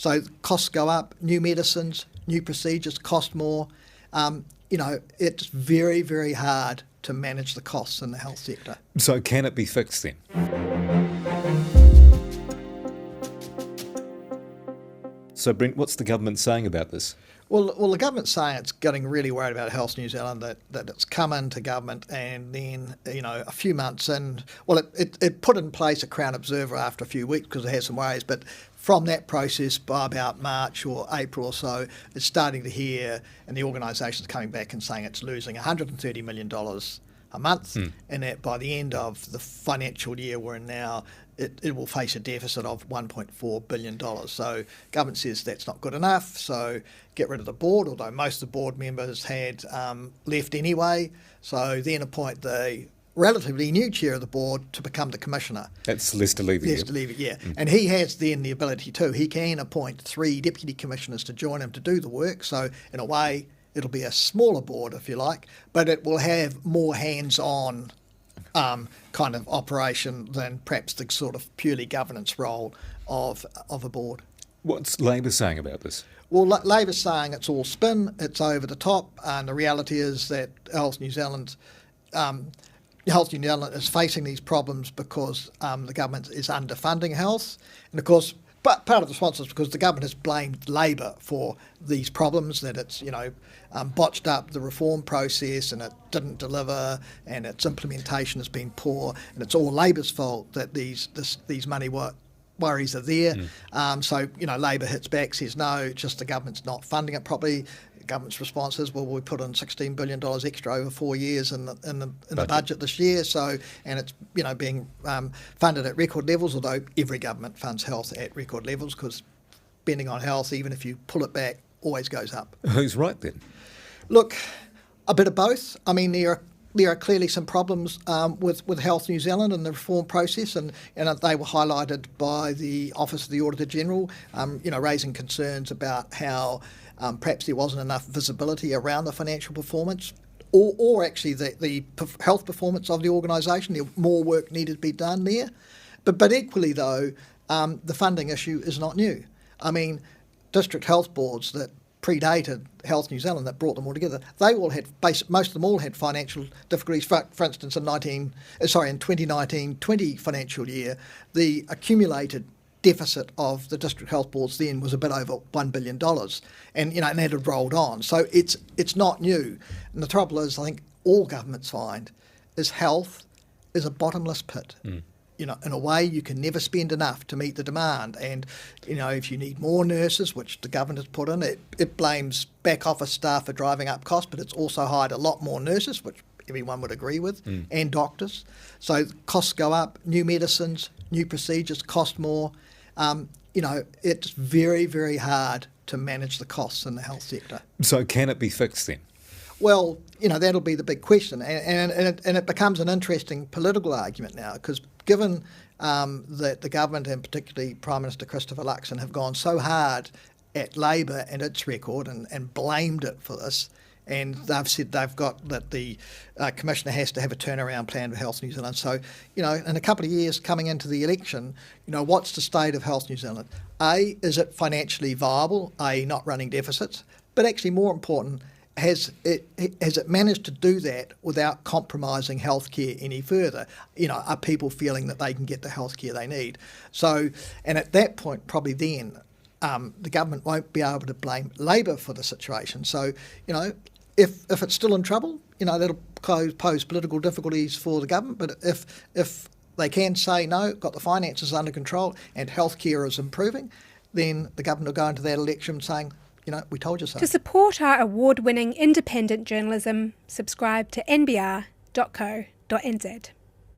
So costs go up, new medicines, new procedures cost more. It's very, very hard to manage the costs in the health sector. So can it be fixed then? So Brent, what's the government saying about this? Well, the government's saying it's getting really worried about Health New Zealand, that it's come into government and then, a few months in, it put in place a Crown Observer after a few weeks because it had some worries, but from that process by about March or April or so, it's starting to hear, and the organisation's coming back and saying it's losing $130 million a month, and that by the end of the financial year we're in now, it will face a deficit of $1.4 billion. So government says that's not good enough, so get rid of the board, although most of the board members had left anyway. So then appoint the relatively new chair of the board to become the commissioner. That's Lester Levy. Lester Levy, yeah. And he has then the ability too. He can appoint 3 deputy commissioners to join him to do the work. So in a way, it'll be a smaller board, if you like, but it will have more hands-on kind of operation than perhaps the sort of purely governance role of a board. What's Labor saying about this? Well, Labor's saying it's all spin, it's over the top, and the reality is that Health New Zealand is facing these problems because the government is underfunding health, and of course, but part of the response is because the government has blamed Labor for these problems, that it's botched up the reform process and it didn't deliver, and its implementation has been poor, and it's all Labor's fault that these money worries are there. So Labor hits back, says no, it's just the government's not funding it properly. The government's response is, well, we put in $16 billion extra over 4 years in the budget this year. So, and it's being funded at record levels, although every government funds health at record levels because spending on health, even if you pull it back, always goes up. Who's right then? Look, a bit of both. I mean, there are clearly some problems with Health New Zealand and the reform process, and they were highlighted by the Office of the Auditor General, raising concerns about how perhaps there wasn't enough visibility around the financial performance or actually the health performance of the organisation. More work needed to be done there. But equally, though, the funding issue is not new. I mean, district health boards that predated Health New Zealand, that brought them all together, they all had, most of them all had financial difficulties. For instance, in 2019-20 financial year, the accumulated deficit of the district health boards then was a bit over $1 billion, and that had rolled on. So it's not new. And the trouble is, I think all governments find, is health is a bottomless pit. In a way, you can never spend enough to meet the demand. And, if you need more nurses, which the government has put in, it blames back office staff for driving up costs, but it's also hired a lot more nurses, which everyone would agree with, and doctors. So costs go up, new medicines, new procedures cost more. It's very, very hard to manage the costs in the health sector. So can it be fixed then? Well, that'll be the big question. And it becomes an interesting political argument now, because given that the government, and particularly Prime Minister Christopher Luxon, have gone so hard at Labor and its record and blamed it for this, and they've said they've got that the Commissioner has to have a turnaround plan for Health New Zealand. So, in a couple of years coming into the election, what's the state of Health New Zealand? A, is it financially viable? A, not running deficits? But actually more important, has it managed to do that without compromising healthcare any further? Are people feeling that they can get the healthcare they need? So, and at that point, probably then, the government won't be able to blame Labor for the situation. So, if it's still in trouble, that'll pose political difficulties for the government. But if they can say, no, got the finances under control and healthcare is improving, then the government will go into that election saying, we told you so. To support our award-winning independent journalism, subscribe to nbr.co.nz.